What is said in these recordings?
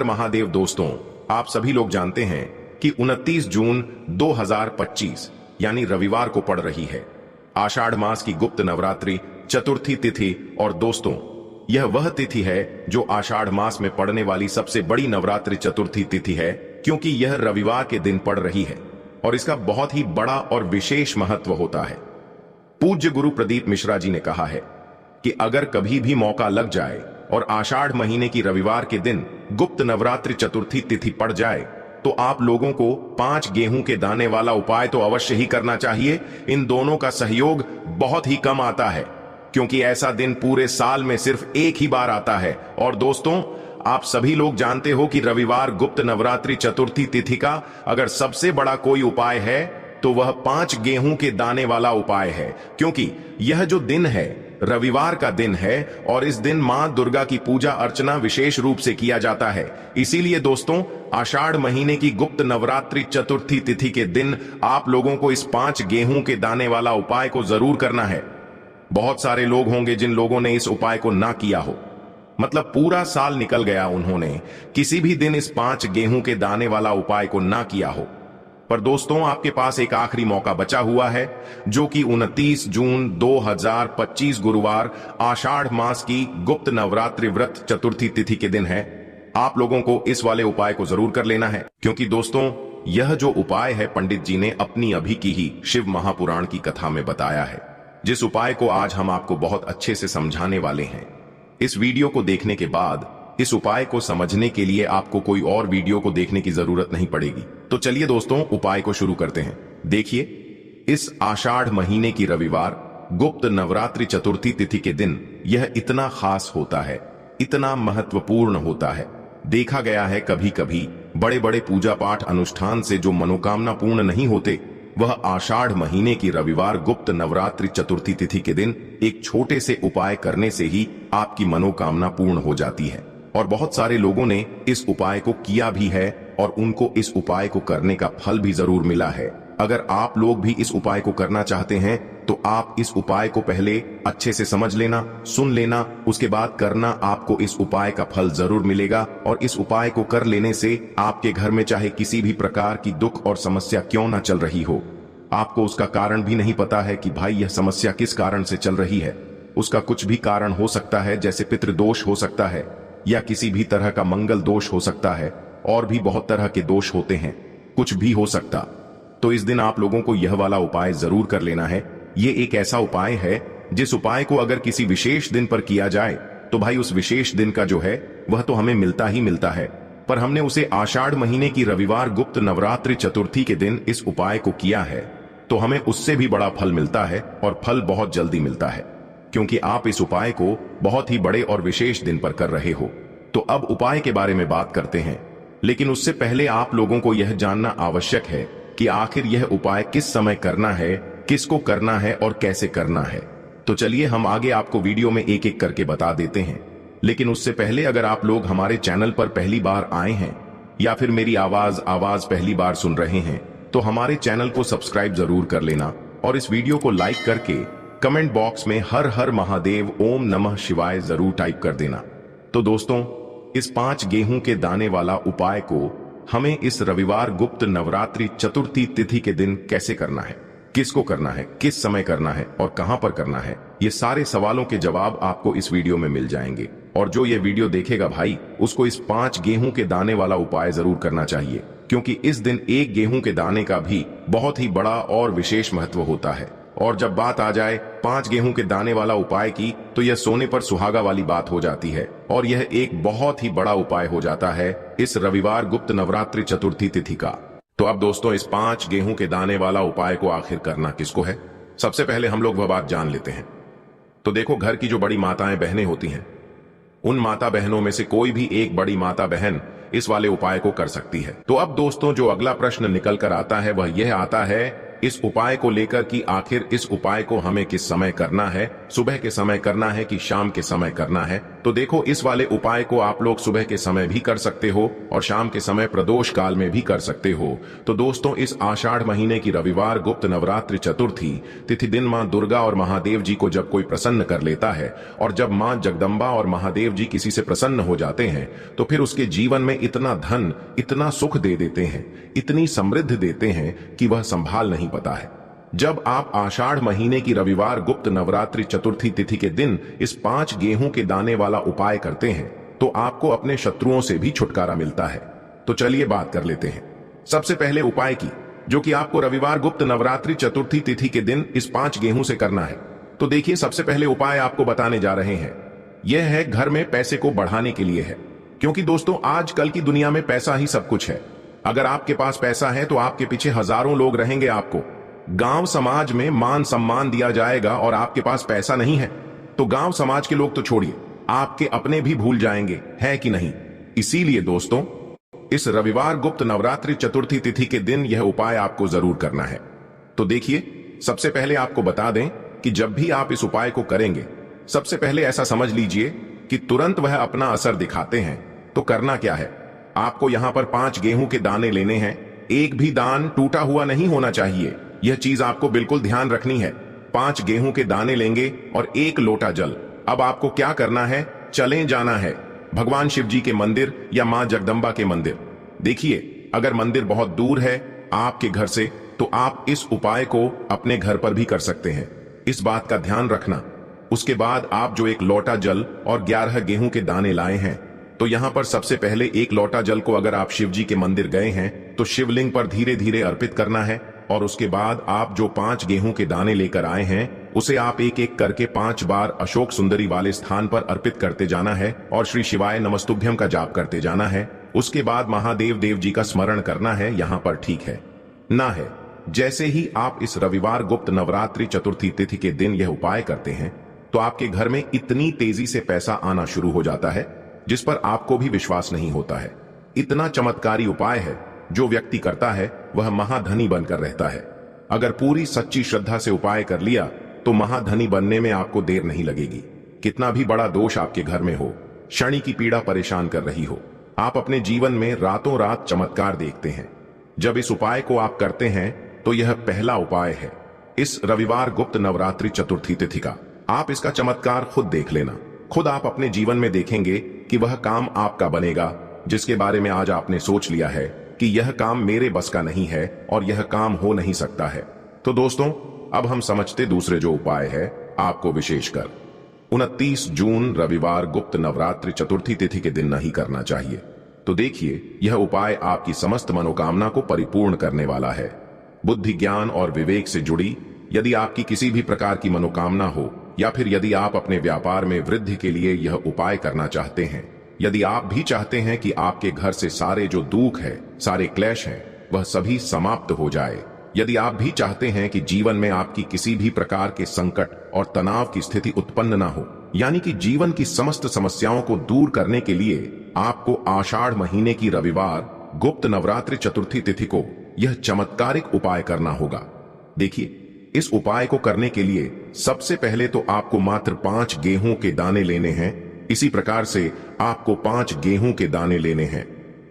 महादेव दोस्तों, आप सभी लोग जानते हैं कि 29 जून 2025 यानी रविवार को पड़ रही है आषाढ़ मास की गुप्त नवरात्रि चतुर्थी तिथि। और दोस्तों, यह वह तिथि है जो आषाढ़ मास में पड़ने वाली सबसे बड़ी नवरात्रि चतुर्थी तिथि है, क्योंकि यह रविवार के दिन पड़ रही है और इसका बहुत ही बड़ा और विशेष महत्व होता है। पूज्य गुरु प्रदीप मिश्रा जी ने कहा है कि अगर कभी भी मौका लग जाए और आषाढ़ महीने की रविवार के दिन गुप्त नवरात्रि चतुर्थी तिथि पड़ जाए तो आप लोगों को 5 गेहूं के दाने वाला उपाय तो अवश्य ही करना चाहिए। इन दोनों का सहयोग बहुत ही कम आता है, क्योंकि ऐसा दिन पूरे साल में सिर्फ एक ही बार आता है। और दोस्तों, आप सभी लोग जानते हो कि रविवार गुप्त नवरात्रि चतुर्थी तिथि का अगर सबसे बड़ा कोई उपाय है तो वह 5 गेहूं के दाने वाला उपाय है, क्योंकि यह जो दिन है रविवार का दिन है और इस दिन मां दुर्गा की पूजा अर्चना विशेष रूप से किया जाता है। इसीलिए दोस्तों, आषाढ़ महीने की गुप्त नवरात्रि चतुर्थी तिथि के दिन आप लोगों को इस 5 गेहूं के दाने वाला उपाय को जरूर करना है। बहुत सारे लोग होंगे जिन लोगों ने इस उपाय को ना किया हो, मतलब पूरा साल निकल गया, उन्होंने किसी भी दिन इस 5 गेहूं के दाने वाला उपाय को ना किया हो। पर दोस्तों, आपके पास एक आखिरी मौका बचा हुआ है, जो कि 29 जून 2025 गुरुवार आषाढ़ मास की गुप्त नवरात्रि व्रत चतुर्थी तिथि के दिन है। आप लोगों को इस वाले उपाय को जरूर कर लेना है, क्योंकि दोस्तों, यह जो उपाय है पंडित जी ने अपनी अभी की ही शिव महापुराण की कथा में बताया है, जिस उपाय को आज हम आपको बहुत अच्छे से समझाने वाले हैं। इस वीडियो को देखने के बाद इस उपाय को समझने के लिए आपको कोई और वीडियो को देखने की जरूरत नहीं पड़ेगी। तो चलिए दोस्तों, उपाय को शुरू करते हैं। देखिए, इस आषाढ़ महीने की रविवार गुप्त नवरात्रि चतुर्थी तिथि के दिन यह इतना खास होता है, इतना महत्वपूर्ण होता है। देखा गया है कभी कभी बड़े बड़े पूजा पाठ अनुष्ठान से जो मनोकामना पूर्ण नहीं होते, वह आषाढ़ महीने की रविवार गुप्त नवरात्रि चतुर्थी तिथि के दिन एक छोटे से उपाय करने से ही आपकी मनोकामना पूर्ण हो जाती है। और बहुत सारे लोगों ने इस उपाय को किया भी है और उनको इस उपाय को करने का फल भी जरूर मिला है। अगर आप लोग भी इस उपाय को करना चाहते हैं तो आप इस उपाय को पहले अच्छे से समझ लेना, सुन लेना, उसके बाद करना। आपको इस उपाय का फल जरूर मिलेगा और इस उपाय को कर लेने से आपके घर में चाहे किसी भी प्रकार की दुख और समस्या क्यों ना चल रही हो, आपको उसका कारण भी नहीं पता है कि भाई यह समस्या किस कारण से चल रही है। उसका कुछ भी कारण हो सकता है, जैसे पितृदोष हो सकता है या किसी भी तरह का मंगल दोष हो सकता है, और भी बहुत तरह के दोष होते हैं, कुछ भी हो सकता। तो इस दिन आप लोगों को यह वाला उपाय जरूर कर लेना है। ये एक ऐसा उपाय है जिस उपाय को अगर किसी विशेष दिन पर किया जाए तो भाई उस विशेष दिन का जो है वह तो हमें मिलता ही मिलता है, पर हमने उसे आषाढ़ महीने की रविवार गुप्त नवरात्रि चतुर्थी के दिन इस उपाय को किया है तो हमें उससे भी बड़ा फल मिलता है, और फल बहुत जल्दी मिलता है, क्योंकि आप इस उपाय को बहुत ही बड़े और विशेष दिन पर कर रहे हो। तो अब उपाय के बारे में बात करते हैं, लेकिन उससे पहले आप लोगों को यह जानना आवश्यक है कि आखिर यह उपाय किस समय करना है, किसको करना है और कैसे करना है। तो चलिए हम आगे आपको वीडियो में एक एक करके बता देते हैं। लेकिन उससे पहले अगर आप लोग हमारे चैनल पर पहली बार आए हैं या फिर मेरी आवाज पहली बार सुन रहे हैं तो हमारे चैनल को सब्सक्राइब जरूर कर लेना और इस वीडियो को लाइक करके कमेंट बॉक्स में हर हर महादेव ओम नमः शिवाय जरूर टाइप कर देना। तो दोस्तों, इस 5 गेहूं के दाने वाला उपाय को हमें इस रविवार गुप्त नवरात्रि चतुर्थी तिथि के दिन कैसे करना है, किसको करना है, किस समय करना है और कहां पर करना है, ये सारे सवालों के जवाब आपको इस वीडियो में मिल जाएंगे। और जो ये वीडियो देखेगा भाई, उसको इस 5 गेहूं के दाने वाला उपाय जरूर करना चाहिए, क्योंकि इस दिन एक गेहूं के दाने का भी बहुत ही बड़ा और विशेष महत्व होता है। और जब बात आ जाए 5 गेहूं के दाने वाला उपाय की, तो यह सोने पर सुहागा वाली बात हो जाती है और यह एक बहुत ही बड़ा उपाय हो जाता है इस रविवार गुप्त नवरात्रि चतुर्थी तिथि का। तो अब दोस्तों, इस 5 गेहूं के दाने वाला उपाय को आखिर करना किसको है, सबसे पहले हम लोग वह बात जान लेते हैं। तो देखो, घर की जो बड़ी माताएं बहनें होती हैं, उन माता बहनों में से कोई भी एक बड़ी माता बहन इस वाले उपाय को कर सकती है। तो अब दोस्तों, जो अगला प्रश्न निकल कर आता है वह यह आता है इस उपाय को लेकर कि आखिर इस उपाय को हमें किस समय करना है, सुबह के समय करना है कि शाम के समय करना है। तो देखो, इस वाले उपाय को आप लोग सुबह के समय भी कर सकते हो और शाम के समय प्रदोष काल में भी कर सकते हो। तो दोस्तों, इस आषाढ़ महीने की रविवार गुप्त नवरात्रि चतुर्थी तिथि दिन मां दुर्गा और महादेव जी को जब कोई प्रसन्न कर लेता है और जब मां जगदम्बा और महादेव जी किसी से प्रसन्न हो जाते हैं तो फिर उसके जीवन में इतना धन, इतना सुख दे देते हैं, इतनी समृद्धि देते हैं कि वह संभाल नहीं पाता है। जब आप आषाढ़ महीने की रविवार गुप्त नवरात्रि चतुर्थी तिथि के दिन इस 5 गेहूं के दाने वाला उपाय करते हैं तो आपको अपने शत्रुओं से भी छुटकारा मिलता है। तो चलिए बात कर लेते हैं सबसे पहले उपाय की, जो कि आपको रविवार गुप्त नवरात्रि चतुर्थी तिथि के दिन इस 5 गेहूं से करना है। तो देखिए, सबसे पहले उपाय आपको बताने जा रहे हैं, यह है घर में पैसे को बढ़ाने के लिए है। क्योंकि दोस्तों, आजकल की दुनिया में पैसा ही सब कुछ है। अगर आपके पास पैसा है तो आपके पीछे हजारों लोग रहेंगे, आपको गांव समाज में मान सम्मान दिया जाएगा। और आपके पास पैसा नहीं है तो गांव समाज के लोग तो छोड़िए, आपके अपने भी भूल जाएंगे, है कि नहीं। इसीलिए दोस्तों, इस रविवार गुप्त नवरात्रि चतुर्थी तिथि के दिन यह उपाय आपको जरूर करना है। तो देखिए, सबसे पहले आपको बता दें कि जब भी आप इस उपाय को करेंगे, सबसे पहले ऐसा समझ लीजिए कि तुरंत वह अपना असर दिखाते हैं। तो करना क्या है, आपको यहां पर 5 गेहूं के दाने लेने हैं। एक भी दान टूटा हुआ नहीं होना चाहिए, यह चीज आपको बिल्कुल ध्यान रखनी है। 5 गेहूं के दाने लेंगे और 1 लोटा जल। अब आपको क्या करना है, चले जाना है भगवान शिव जी के मंदिर या मां जगदम्बा के मंदिर। देखिए, अगर मंदिर बहुत दूर है आपके घर से तो आप इस उपाय को अपने घर पर भी कर सकते हैं, इस बात का ध्यान रखना। उसके बाद आप जो 1 लोटा जल और 11 गेहूं के दाने लाए हैं, तो यहां पर सबसे पहले 1 लोटा जल को अगर आप शिव जी के मंदिर गए हैं तो शिवलिंग पर धीरे धीरे अर्पित करना है। और उसके बाद आप जो 5 गेहूं के दाने लेकर आए हैं उसे आप एक एक करके 5 बार अशोक सुंदरी वाले स्थान पर अर्पित करते जाना है और श्री शिवाय नमस्तुभ्यम का जाप करते जाना है। उसके बाद महादेव देव जी का स्मरण करना है। यहां पर ठीक है ना है, जैसे ही आप इस रविवार गुप्त नवरात्रि चतुर्थी तिथि के दिन यह उपाय करते हैं तो आपके घर में इतनी तेजी से पैसा आना शुरू हो जाता है जिस पर आपको भी विश्वास नहीं होता है। इतना चमत्कारी उपाय है, जो व्यक्ति करता है वह महाधनी बनकर रहता है। अगर पूरी सच्ची श्रद्धा से उपाय कर लिया तो महाधनी बनने में आपको देर नहीं लगेगी। कितना भी बड़ा दोष आपके घर में हो, शनि की पीड़ा परेशान कर रही हो, आप अपने जीवन में रातों रात चमत्कार देखते हैं। जब इस उपाय को आप करते हैं तो यह पहला उपाय है इस रविवार गुप्त नवरात्रि चतुर्थी तिथि का। आप इसका चमत्कार खुद देख लेना, खुद आप अपने जीवन में देखेंगे कि वह काम आपका बनेगा जिसके बारे में आज आपने सोच लिया है कि यह काम मेरे बस का नहीं है और यह काम हो नहीं सकता है। तो दोस्तों, अब हम समझते दूसरे जो उपाय है आपको विशेषकर 29 जून रविवार गुप्त नवरात्रि चतुर्थी तिथि के दिन नहीं करना चाहिए। तो देखिए, यह उपाय आपकी समस्त मनोकामना को परिपूर्ण करने वाला है। बुद्धि, ज्ञान और विवेक से जुड़ी यदि आपकी किसी भी प्रकार की मनोकामना हो या फिर यदि आप अपने व्यापार में वृद्धि के लिए यह उपाय करना चाहते हैं, यदि आप भी चाहते हैं कि आपके घर से सारे जो दुख है, सारे क्लेश हैं, वह सभी समाप्त हो जाए, यदि आप भी चाहते हैं कि जीवन में आपकी किसी भी प्रकार के संकट और तनाव की स्थिति उत्पन्न ना हो, यानी कि जीवन की समस्त समस्याओं को दूर करने के लिए आपको आषाढ़ महीने की रविवार गुप्त नवरात्रि चतुर्थी तिथि को यह चमत्कारिक उपाय करना होगा। देखिए, इस उपाय को करने के लिए सबसे पहले तो आपको मात्र 5 गेहूं के दाने लेने हैं। इसी प्रकार से आपको 5 गेहूं के दाने लेने हैं।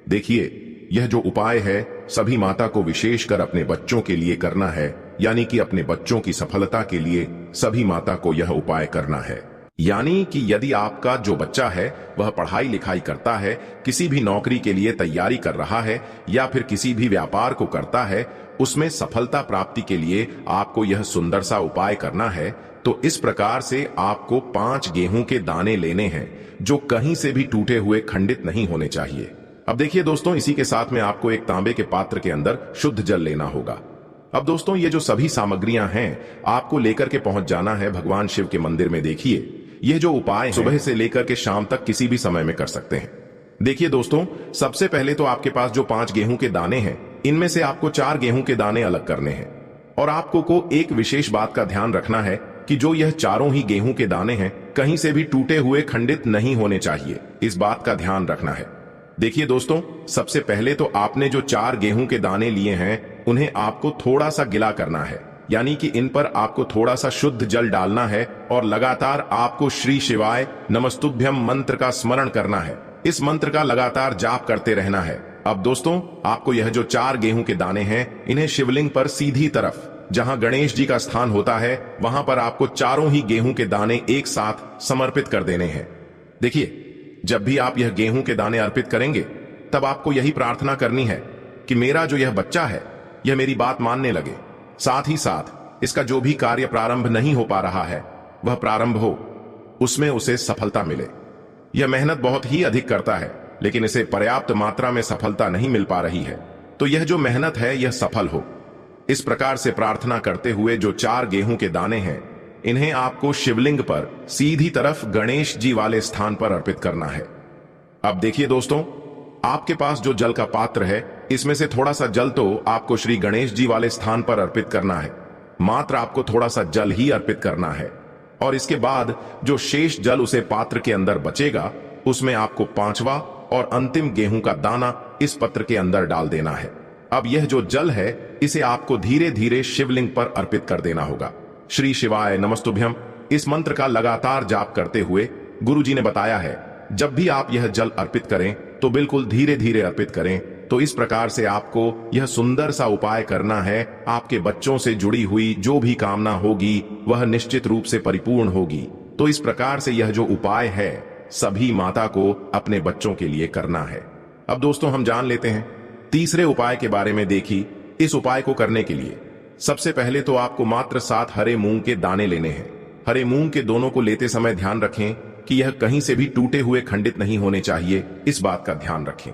देखिए, यह जो उपाय है सभी माता को विशेषकर अपने बच्चों के लिए करना है, यानी कि अपने बच्चों की सफलता के लिए सभी माता को यह उपाय करना है। यानी कि यदि आपका जो बच्चा है वह पढ़ाई लिखाई करता है, किसी भी नौकरी के लिए तैयारी कर रहा है या फिर किसी भी व्यापार को करता है, उसमें सफलता प्राप्ति के लिए आपको यह सुंदर सा उपाय करना है। तो इस प्रकार से आपको 5 गेहूं के दाने लेने हैं जो कहीं से भी टूटे हुए खंडित नहीं होने चाहिए। अब देखिए दोस्तों, इसी के साथ में आपको एक तांबे के पात्र के अंदर शुद्ध जल लेना होगा। अब दोस्तों, ये जो सभी सामग्रियां हैं आपको लेकर के पहुंच जाना है भगवान शिव के मंदिर में। देखिए, यह जो उपाय सुबह से लेकर के शाम तक किसी भी समय में कर सकते हैं। देखिए दोस्तों, सबसे पहले तो आपके पास जो 5 गेहूं के दाने हैं, इनमें से आपको 4 गेहूं के दाने अलग करने हैं। और आपको को एक विशेष बात का ध्यान रखना है कि जो यह चारों ही गेहूं के दाने हैं कहीं से भी टूटे हुए खंडित नहीं होने चाहिए, इस बात का ध्यान रखना है। देखिए दोस्तों, सबसे पहले तो आपने जो 4 गेहूं के दाने लिए हैं उन्हें आपको थोड़ा सा गिला करना है, यानी कि इन पर आपको थोड़ा सा शुद्ध जल डालना है और लगातार आपको श्री शिवाय नमस्तुभ्यम मंत्र का स्मरण करना है। इस मंत्र का लगातार जाप करते रहना है। अब दोस्तों, आपको यह जो 4 गेहूं के दाने हैं, इन्हें शिवलिंग पर सीधी तरफ जहां गणेश जी का स्थान होता है, वहां पर आपको चारों ही गेहूं के दाने एक साथ समर्पित कर देने हैं। देखिए, जब भी आप यह गेहूं के दाने अर्पित करेंगे, तब आपको यही प्रार्थना करनी है कि मेरा जो यह बच्चा है, यह मेरी बात मानने लगे। साथ ही साथ इसका जो भी कार्य प्रारंभ नहीं हो पा रहा है, वह प्रारंभ हो, उसमें उसे सफलता मिले। यह मेहनत बहुत ही अधिक करता है, लेकिन इसे पर्याप्त मात्रा में सफलता नहीं मिल पा रही है, तो यह जो मेहनत है, यह सफल हो। इस प्रकार से प्रार्थना करते हुए जो 4 गेहूं के दाने हैं, इन्हें आपको शिवलिंग पर सीधी तरफ गणेश जी वाले स्थान पर अर्पित करना है। अब देखिए दोस्तों, आपके पास जो जल का पात्र है, इसमें से थोड़ा सा जल तो आपको श्री गणेश जी वाले स्थान पर अर्पित करना है। मात्र आपको थोड़ा सा जल ही अर्पित करना है, और इसके बाद जो शेष जल उसे पात्र के अंदर बचेगा, उसमें आपको 5वां और अंतिम गेहूं का दाना इस पत्र के अंदर डाल देना है। अब यह जो जल है, इसे आपको धीरे धीरे शिवलिंग पर अर्पित कर देना होगा। श्री शिवाय नमस्तुभ्यम इस मंत्र का लगातार जाप करते हुए गुरु जी ने बताया है, जब भी आप यह जल अर्पित करें तो बिल्कुल धीरे धीरे अर्पित करें। तो इस प्रकार से आपको यह सुंदर सा उपाय करना है। आपके बच्चों से जुड़ी हुई जो भी कामना होगी, वह निश्चित रूप से परिपूर्ण होगी। तो इस प्रकार से यह जो उपाय है, सभी माता को अपने बच्चों के लिए करना है। अब दोस्तों, हम जान लेते हैं तीसरे उपाय के बारे में। देखिए, इस उपाय को करने के लिए सबसे पहले तो आपको मात्र 7 हरे मूंग के दाने लेने हैं। हरे मूंग के दोनों को लेते समय ध्यान रखें कि यह कहीं से भी टूटे हुए खंडित नहीं होने चाहिए, इस बात का ध्यान रखें।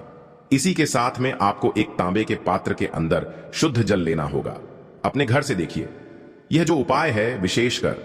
इसी के साथ में आपको एक तांबे के पात्र के अंदर शुद्ध जल लेना होगा। अपने घर से देखिए, यह जो उपाय है विशेषकर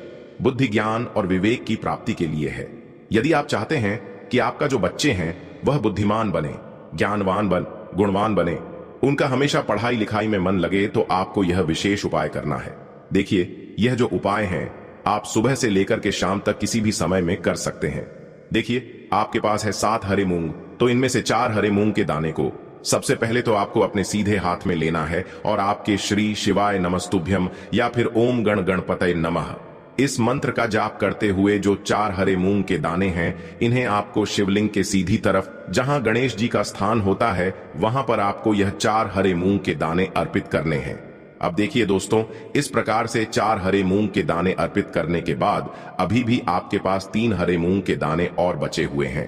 बुद्धि, ज्ञान और विवेक की प्राप्ति के लिए है। यदि आप चाहते हैं कि आपका जो बच्चे हैं वह बुद्धिमान बने, ज्ञानवान गुणवान बने, उनका हमेशा पढ़ाई लिखाई में मन लगे, तो आपको यह विशेष उपाय करना है। देखिए, यह जो उपाय है, आप सुबह से लेकर के शाम तक किसी भी समय में कर सकते हैं। देखिए, आपके पास है 7 हरे मूंग, तो इनमें से 4 हरे मूंग के दाने को सबसे पहले तो आपको अपने सीधे हाथ में लेना है और आपके श्री शिवाय नमस्तुभ्यम या फिर ओम गण गणपतये नमः इस मंत्र का जाप करते हुए जो 4 हरे मूंग के दाने हैं, इन्हें आपको शिवलिंग के सीधी तरफ जहां गणेश जी का स्थान होता है, वहां पर आपको यह 4 हरे मूंग के दाने अर्पित करने हैं। अब देखिए दोस्तों, इस प्रकार से 4 हरे मूंग के दाने अर्पित करने के बाद अभी भी आपके पास 3 हरे मूंग के दाने और बचे हुए हैं।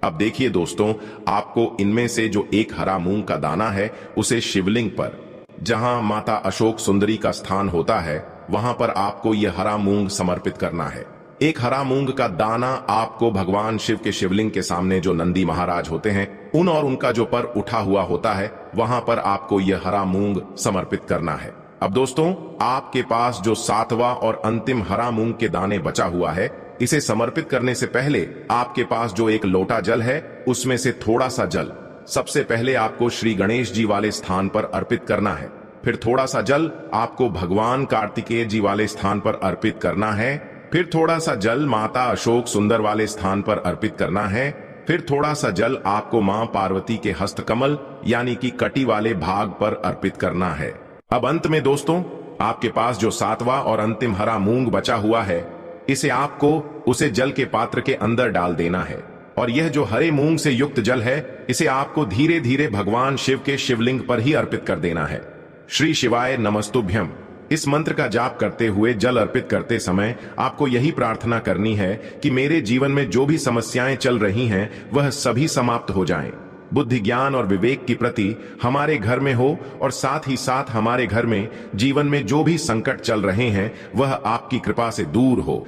अब देखिए दोस्तों, आपको इनमें से जो एक हरा मूंग का दाना है, उसे शिवलिंग पर जहां माता अशोक सुंदरी का स्थान होता है, वहां पर आपको यह हरा मूंग समर्पित करना है। एक हरा मूंग का दाना आपको भगवान शिव के शिवलिंग के सामने जो नंदी महाराज होते हैं, उन और उनका जो पर उठा हुआ होता है, वहां पर आपको यह हरा मूंग समर्पित करना है। अब दोस्तों, आपके पास जो 7वां और अंतिम हरा मूंग के दाने बचा हुआ है, इसे समर्पित करने से पहले आपके पास जो एक लोटा जल है, उसमें से थोड़ा सा जल सबसे पहले आपको श्री गणेश जी वाले स्थान पर अर्पित करना है। फिर थोड़ा सा जल आपको भगवान कार्तिकेय जी वाले स्थान पर अर्पित करना है। फिर थोड़ा सा जल माता अशोक सुंदर वाले स्थान पर अर्पित करना है। फिर थोड़ा सा जल आपको मां पार्वती के हस्तकमल यानी कि कटी वाले भाग पर अर्पित करना है। अब अंत में दोस्तों, आपके पास जो 7वां और अंतिम हरा मूंग बचा हुआ है, इसे आपको उसे जल के पात्र के अंदर डाल देना है। और यह जो हरे मूंग से युक्त जल है, इसे आपको धीरे धीरे भगवान शिव के शिवलिंग पर ही अर्पित कर देना है। श्री शिवाय नमस्तुभ्यम इस मंत्र का जाप करते हुए जल अर्पित करते समय आपको यही प्रार्थना करनी है कि मेरे जीवन में जो भी समस्याएं चल रही हैं, वह सभी समाप्त हो जाएं। बुद्धि, ज्ञान और विवेक की प्रति हमारे घर में हो, और साथ ही साथ हमारे घर में जीवन में जो भी संकट चल रहे हैं, वह आपकी कृपा से दूर हो।